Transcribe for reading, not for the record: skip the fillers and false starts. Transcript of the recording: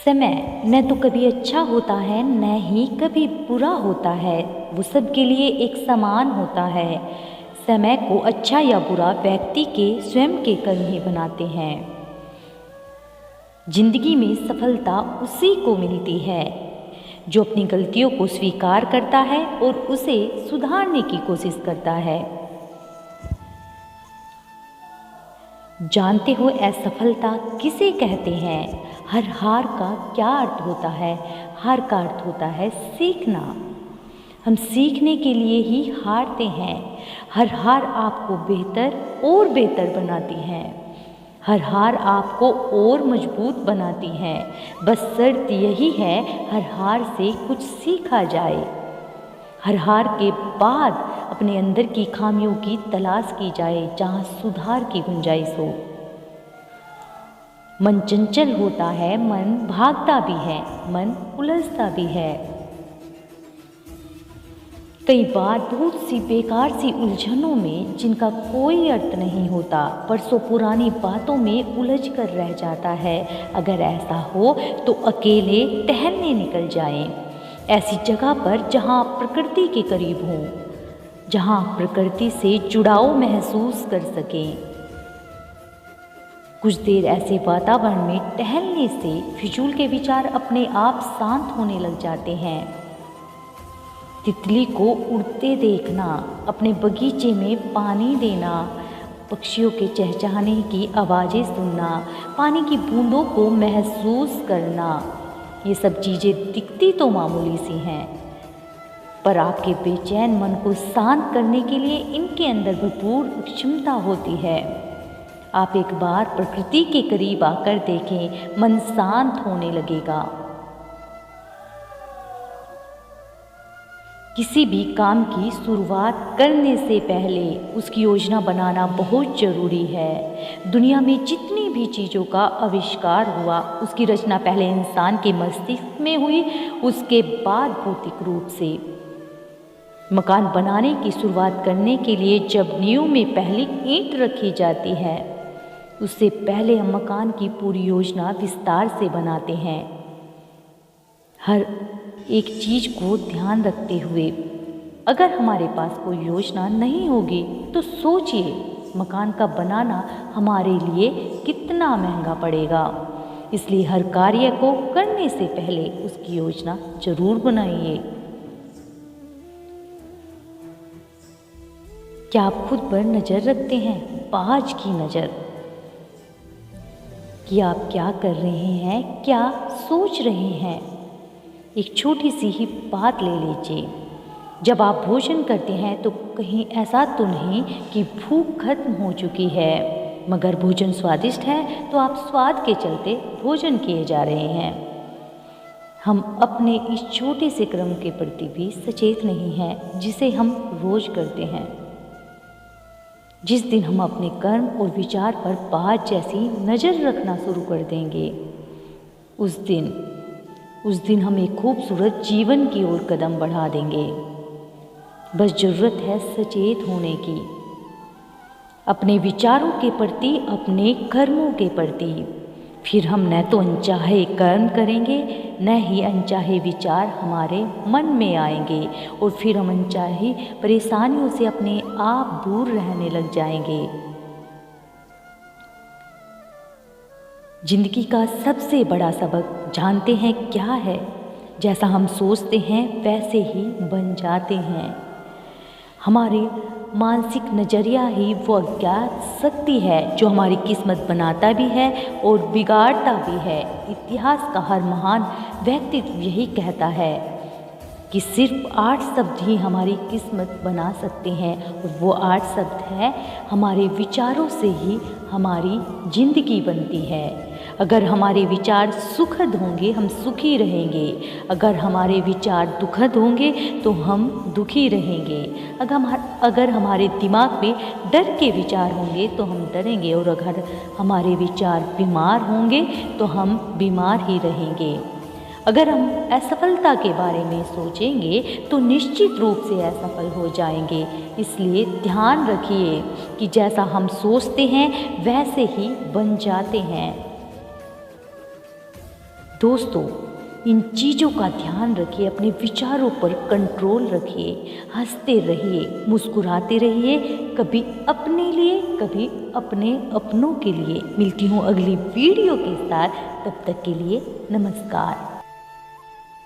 समय न तो कभी अच्छा होता है न ही कभी बुरा होता है। वो सबके लिए एक समान होता है। समय को अच्छा या बुरा व्यक्ति के स्वयं के कर्म ही बनाते हैं। जिंदगी में सफलता उसी को मिलती है जो अपनी गलतियों को स्वीकार करता है और उसे सुधारने की कोशिश करता है। जानते हो असफलता किसे कहते हैं? हर हार का क्या अर्थ होता है? हार का अर्थ होता है सीखना। हम सीखने के लिए ही हारते हैं। हर हार आपको बेहतर और बेहतर बनाती है। हर हार आपको और मजबूत बनाती है। बस शर्त यही है हर हार से कुछ सीखा जाए। हर हार के बाद अपने अंदर की खामियों की तलाश की जाए जहाँ सुधार की गुंजाइश हो। मन चंचल होता है, मन भागता भी है, मन उलझता भी है। कई बार बहुत सी बेकार सी उलझनों में जिनका कोई अर्थ नहीं होता, परसों पुरानी बातों में उलझ कर रह जाता है। अगर ऐसा हो तो अकेले टहलने निकल जाएं, ऐसी जगह पर जहां प्रकृति के करीब हो, जहां प्रकृति से जुड़ाव महसूस कर सकें। कुछ देर ऐसे वातावरण में टहलने से फिजूल के विचार अपने आप शांत होने लग जाते हैं। तितली को उड़ते देखना, अपने बगीचे में पानी देना, पक्षियों के चहचहाने की आवाज़ें सुनना, पानी की बूंदों को महसूस करना, ये सब चीज़ें दिखती तो मामूली सी हैं, पर आपके बेचैन मन को शांत करने के लिए इनके अंदर भरपूर क्षमता होती है। आप एक बार प्रकृति के करीब आकर देखें, मन शांत होने लगेगा। किसी भी काम की शुरुआत करने से पहले उसकी योजना बनाना बहुत ज़रूरी है। दुनिया में जितनी भी चीज़ों का आविष्कार हुआ, उसकी रचना पहले इंसान के मस्तिष्क में हुई, उसके बाद भौतिक रूप से। मकान बनाने की शुरुआत करने के लिए जब नींव में पहली ईंट रखी जाती है, उससे पहले हम मकान की पूरी योजना विस्तार से बनाते हैं। हर एक चीज़ को ध्यान रखते हुए, अगर हमारे पास कोई योजना नहीं होगी तो सोचिए मकान का बनाना हमारे लिए कितना महंगा पड़ेगा। इसलिए हर कार्य को करने से पहले उसकी योजना जरूर बनाइए। क्या आप खुद पर नज़र रखते हैं? बाज की नज़र कि आप क्या कर रहे हैं, क्या सोच रहे हैं। एक छोटी सी ही बात ले लीजिए, जब आप भोजन करते हैं तो कहीं ऐसा तो नहीं कि भूख खत्म हो चुकी है, मगर भोजन स्वादिष्ट है तो आप स्वाद के चलते भोजन किए जा रहे हैं। हम अपने इस छोटे से क्रम के प्रति भी सचेत नहीं हैं जिसे हम रोज करते हैं। जिस दिन हम अपने कर्म और विचार पर बाज जैसी नज़र रखना शुरू कर देंगे, उस दिन हम एक खूबसूरत जीवन की ओर कदम बढ़ा देंगे। बस ज़रूरत है सचेत होने की, अपने विचारों के प्रति, अपने कर्मों के प्रति। फिर हम न तो अनचाहे कर्म करेंगे, न ही अनचाहे विचार हमारे मन में आएंगे, और फिर हम अनचाही परेशानियों से अपने आप दूर रहने लग जाएंगे। जिंदगी का सबसे बड़ा सबक जानते हैं क्या है? जैसा हम सोचते हैं वैसे ही बन जाते हैं। हमारे मानसिक नज़रिया ही वो अज्ञात शक्ति है जो हमारी किस्मत बनाता भी है और बिगाड़ता भी है। इतिहास का हर महान व्यक्तित्व यही कहता है कि सिर्फ 8 शब्द ही हमारी किस्मत बना सकते हैं, और वो 8 शब्द है हमारे विचारों से ही हमारी जिंदगी बनती है। अगर हमारे विचार सुखद होंगे हम सुखी रहेंगे, अगर हमारे विचार दुखद होंगे तो हम दुखी रहेंगे। अगर हमारे दिमाग में डर के विचार होंगे तो हम डरेंगे, और अगर हमारे विचार बीमार होंगे तो हम बीमार ही रहेंगे। अगर हम असफलता के बारे में सोचेंगे तो निश्चित रूप से असफल हो जाएंगे। इसलिए ध्यान रखिए कि जैसा हम सोचते हैं वैसे ही बन जाते हैं। दोस्तों, इन चीज़ों का ध्यान रखिए, अपने विचारों पर कंट्रोल रखिए, हंसते रहिए, मुस्कुराते रहिए, कभी अपने लिए, कभी अपने अपनों के लिए। मिलती हूँ अगली वीडियो के साथ, तब तक के लिए नमस्कार।